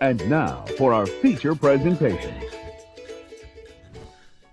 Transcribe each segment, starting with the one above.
And now for our feature presentations.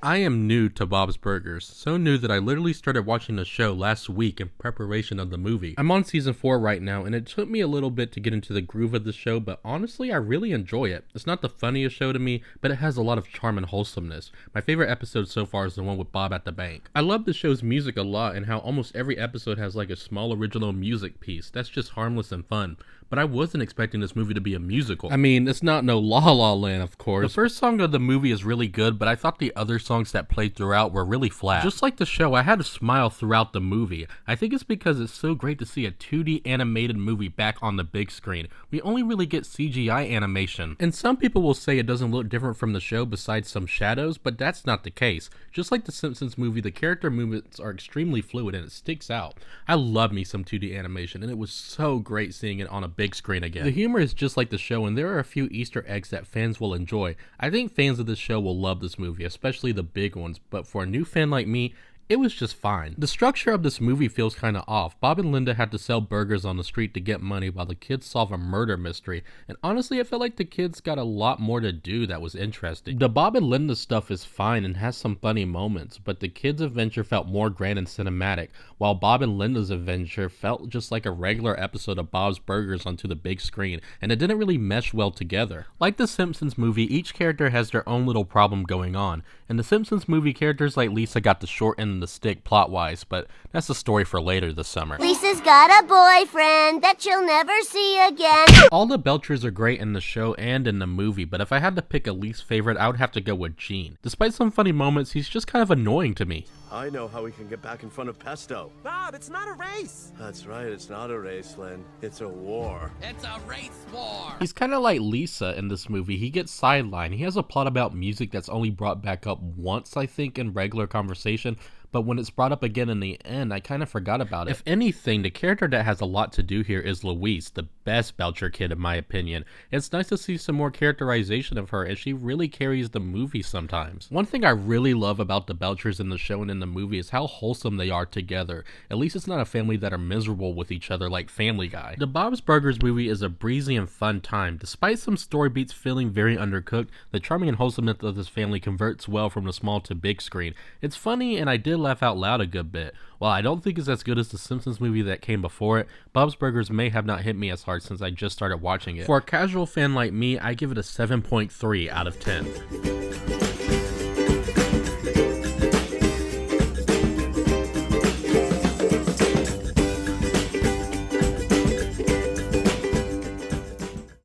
I am new to Bob's Burgers, so new that I literally started watching the show last week in preparation of the movie. I'm on season 4 right now, and it took me a little bit to get into the groove of the show, but honestly I really enjoy it. It's not the funniest show to me, but it has a lot of charm and wholesomeness. My favorite episode so far is the one with Bob at the bank. I love the show's music a lot and how almost every episode has like a small original music piece that's just harmless and fun. But I wasn't expecting this movie to be a musical. I mean, it's not no La La Land, of course. The first song of the movie is really good, but I thought the other songs that played throughout were really flat. Just like the show, I had a smile throughout the movie. I think it's because it's so great to see a 2D animated movie back on the big screen. We only really get CGI animation. And some people will say it doesn't look different from the show besides some shadows, but that's not the case. Just like the Simpsons movie, the character movements are extremely fluid and it sticks out. I love me some 2D animation, and it was so great seeing it on a big screen again. The humor is just like the show, and there are a few Easter eggs that fans will enjoy. I think fans of this show will love this movie, especially the big ones, but for a new fan like me, it was just fine. The structure of this movie feels kinda off. Bob and Linda had to sell burgers on the street to get money while the kids solve a murder mystery, and honestly I felt like the kids got a lot more to do that was interesting. The Bob and Linda stuff is fine and has some funny moments, but the kids' adventure felt more grand and cinematic, while Bob and Linda's adventure felt just like a regular episode of Bob's Burgers onto the big screen, and it didn't really mesh well together. Like the Simpsons movie, each character has their own little problem going on. In the Simpsons movie, characters like Lisa got the short end of the stick plot-wise, but that's a story for later this summer. Lisa's got a boyfriend that she'll never see again. All the Belchers are great in the show and in the movie, but if I had to pick a least favorite, I would have to go with Gene. Despite some funny moments, he's just kind of annoying to me. I know how we can get back in front of Pesto. Bob, it's not a race. That's right, it's not a race, Lynn. It's a war. It's a race war. He's kind of like Lisa in this movie. He gets sidelined. He has a plot about music that's only brought back up once, I think, in regular conversation, but when it's brought up again in the end, I kind of forgot about it. If anything, the character that has a lot to do here is Louise, the best Belcher kid in my opinion. It's nice to see some more characterization of her, and she really carries the movie sometimes. One thing I really love about the Belchers in the show and in the movie is how wholesome they are together. At least it's not a family that are miserable with each other like Family Guy. The Bob's Burgers movie is a breezy and fun time. Despite some story beats feeling very undercooked, the charming and wholesomeness of this family converts well from the small to big screen. It's funny, and I did laugh out loud a good bit. While I don't think it's as good as the Simpsons movie that came before it, Bob's Burgers may have not hit me as hard since I just started watching it. For a casual fan like me, I give it a 7.3 out of 10.